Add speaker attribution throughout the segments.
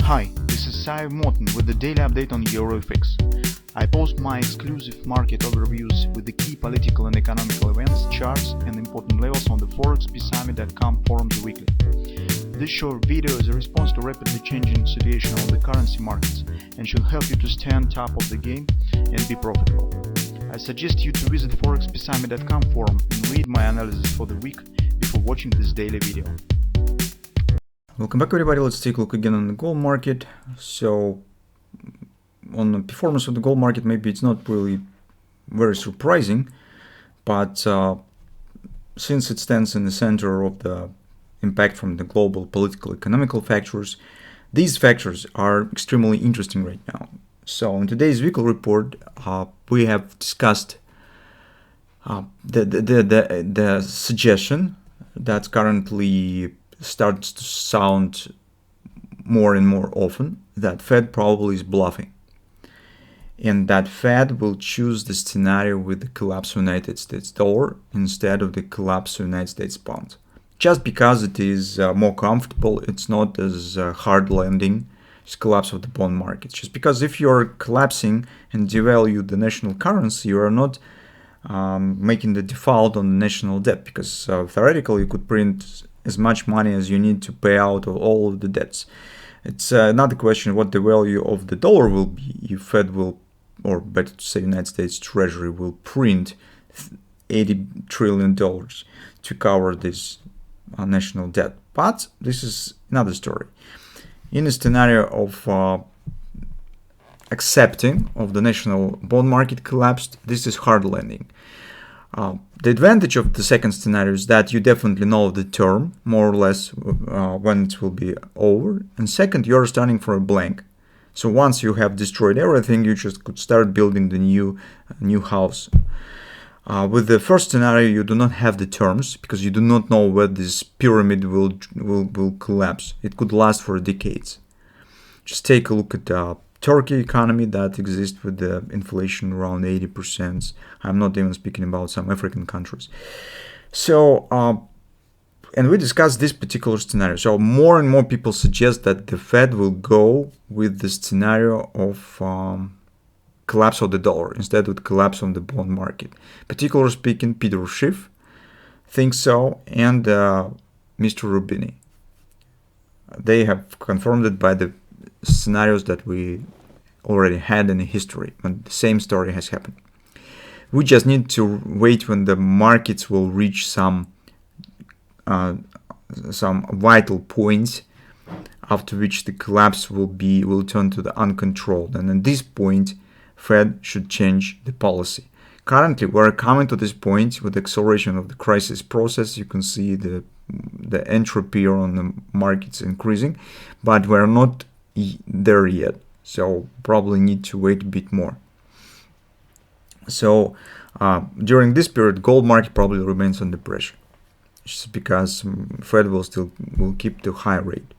Speaker 1: Hi, this is Sive Morten with the daily update on EuroFX. I post my exclusive market overviews with the key political and economical events, charts and important levels on the ForexPeaceArmy.com forums weekly. This short video is a response to rapidly changing situation on the currency markets and should help you to stay on top of the game and be profitable. I suggest you to visit ForexPeaceArmy.com forum and read my analysis for the week before watching this daily video.
Speaker 2: Welcome back, everybody. Let's take a look again on the gold market. So on the performance of the gold market, maybe it's not really very surprising, but since it stands in the center of the impact from the global political economical factors, these factors are extremely interesting right now. So in today's weekly report, we have discussed the suggestion that's currently starts to sound more and more often that Fed probably is bluffing, and that Fed will choose the scenario with the collapse of United States dollar instead of the collapse of United States bond, just because it is more comfortable. It's not as hard landing as collapse of the bond market, just because if you're collapsing and devalue the national currency, you are not making the default on the national debt, because theoretically you could print as much money as you need to pay out of all of the debts. It's another question what the value of the dollar will be if Fed will, or better to say United States Treasury will print $80 trillion to cover this national debt. But this is another story. In a scenario of accepting of the national bond market collapsed, this is hard landing. The advantage of the second scenario is that you definitely know the term, more or less, when it will be over. And second, you're starting from a blank. So once you have destroyed everything, you just could start building the new house. With the first scenario, you do not have the terms, because you do not know where this pyramid will collapse. It could last for decades. Just take a look at the Turkey economy that exists with the inflation around 80%. I'm not even speaking about some African countries. So, and we discussed this particular scenario. So more and more people suggest that the Fed will go with the scenario of collapse of the dollar instead of collapse of the bond market. Particularly speaking, Peter Schiff thinks so, and Mr. Rubini. They have confirmed it by the scenarios that we already had in the history, when the same story has happened. We just need to wait when the markets will reach some vital points, after which the collapse will turn to the uncontrolled, and at this point Fed should change the policy. Currently we're coming to this point with the acceleration of the crisis process. You can see the entropy on the markets increasing, but we're not there yet, so probably need to wait a bit more. So during this period, gold market probably remains under pressure, just because Fed will keep the high rate.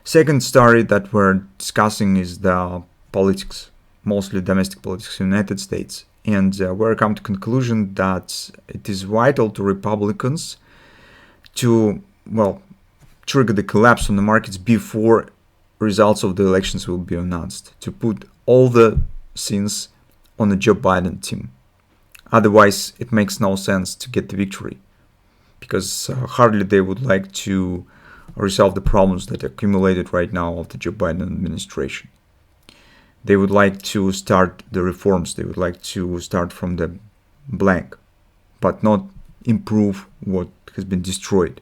Speaker 2: Second story that we're discussing is the politics, mostly domestic politics in the United States, and we're come to conclusion that it is vital to Republicans to trigger the collapse on the markets before results of the elections will be announced, to put all the sins on the Joe Biden team. Otherwise, it makes no sense to get the victory, because hardly they would like to resolve the problems that are accumulated right now of the Joe Biden administration. They would like to start the reforms. They would like to start from the blank, but not improve what has been destroyed.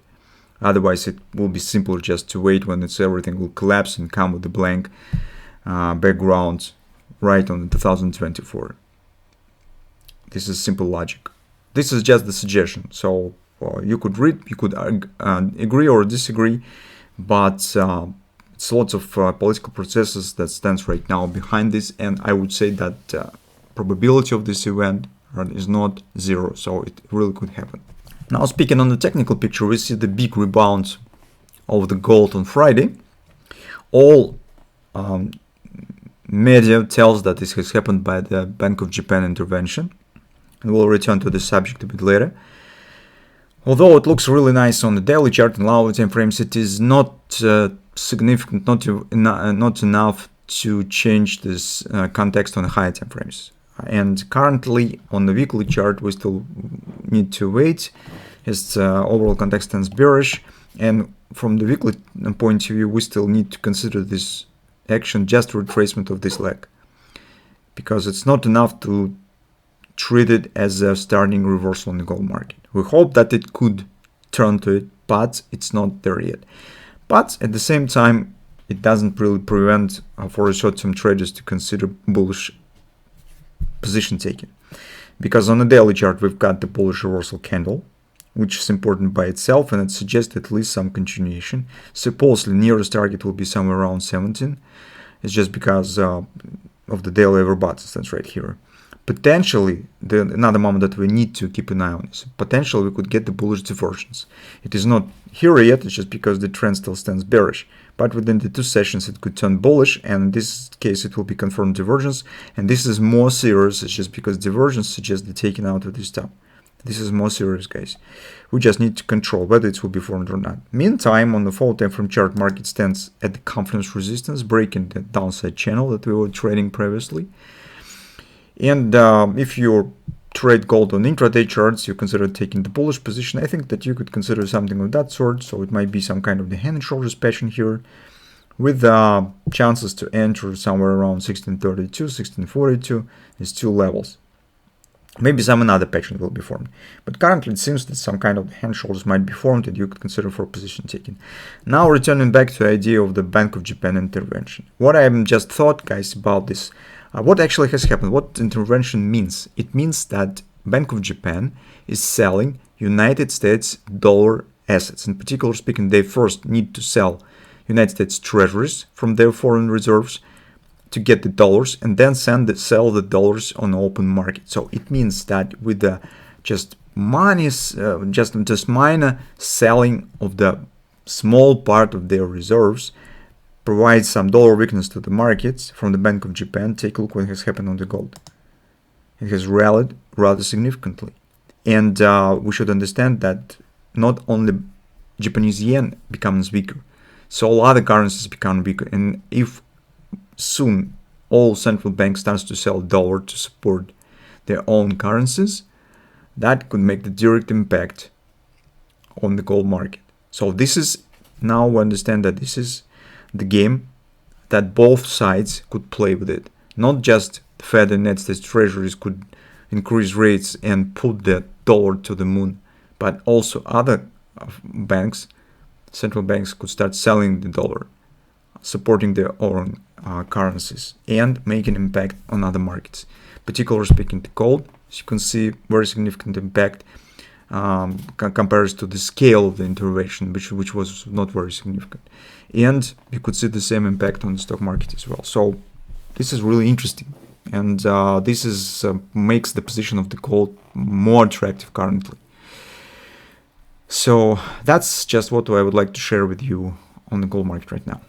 Speaker 2: Otherwise, it will be simpler just to wait when everything will collapse and come with the blank background right on 2024. This is simple logic. This is just the suggestion. So you could read, you could agree or disagree, but it's lots of political processes that stands right now behind this, and I would say that probability of this event is not zero, so it really could happen. Now, speaking on the technical picture, we see the big rebound of the gold on Friday. All media tells that this has happened by the Bank of Japan intervention, and we'll return to the subject a bit later. Although it looks really nice on the daily chart and lower time frames, it is not significant, not enough to change this context on the higher time frames. And currently on the weekly chart, we still need to wait. Its overall context stands bearish, and from the weekly point of view, we still need to consider this action just retracement of this leg, because it's not enough to treat it as a starting reversal in the gold market. We hope that it could turn to it, but it's not there yet. But at the same time, it doesn't really prevent for short-term traders to consider bullish position taking, because on the daily chart we've got the bullish reversal candle, which is important by itself, and it suggests at least some continuation. Supposedly nearest target will be somewhere around 17. It's just because of the daily overbought stands right here. Potentially, another moment that we need to keep an eye on is potentially we could get the bullish divergence. It is not here yet, it's just because the trend still stands bearish. But within the 2 sessions it could turn bullish, and in this case it will be confirmed divergence. And this is more serious, it's just because divergence suggests the taking out of this top. This is more serious, guys. We just need to control whether it will be formed or not. Meantime, on the 4 time frame chart, market stands at the confidence resistance, breaking the downside channel that we were trading previously. And if you trade gold on intraday charts, you consider taking the bullish position. I think that you could consider something of that sort. So it might be some kind of the hand and shoulders pattern here, with chances to enter somewhere around 1632, 1642. These 2 levels. Maybe some another pattern will be formed, but currently it seems that some kind of hand shoulders might be formed and you could consider for position taking. Now returning back to the idea of the Bank of Japan intervention. What I just thought, guys, about this, what actually has happened, what intervention means. It means that Bank of Japan is selling United States dollar assets. In particular speaking, they first need to sell United States treasuries from their foreign reserves to get the dollars, and then sell the dollars on the open market. So it means that with the just minor selling of the small part of their reserves provides some dollar weakness to the markets from the Bank of Japan. Take a look what has happened on the gold. It has rallied rather significantly, and we should understand that not only Japanese yen becomes weaker, so all other currencies become weaker, and if soon all central banks starts to sell dollar to support their own currencies, that could make the direct impact on the gold market. So this is, now we understand that this is the game that both sides could play with it. Not just the Fed and United States treasuries could increase rates and put the dollar to the moon, but also other banks, central banks, could start selling the dollar, supporting their own currencies and making impact on other markets. Particularly speaking, the gold, as you can see, very significant impact compared to the scale of the intervention, which was not very significant. And you could see the same impact on the stock market as well. So this is really interesting, and this is makes the position of the gold more attractive currently. So that's just what I would like to share with you on the gold market right now.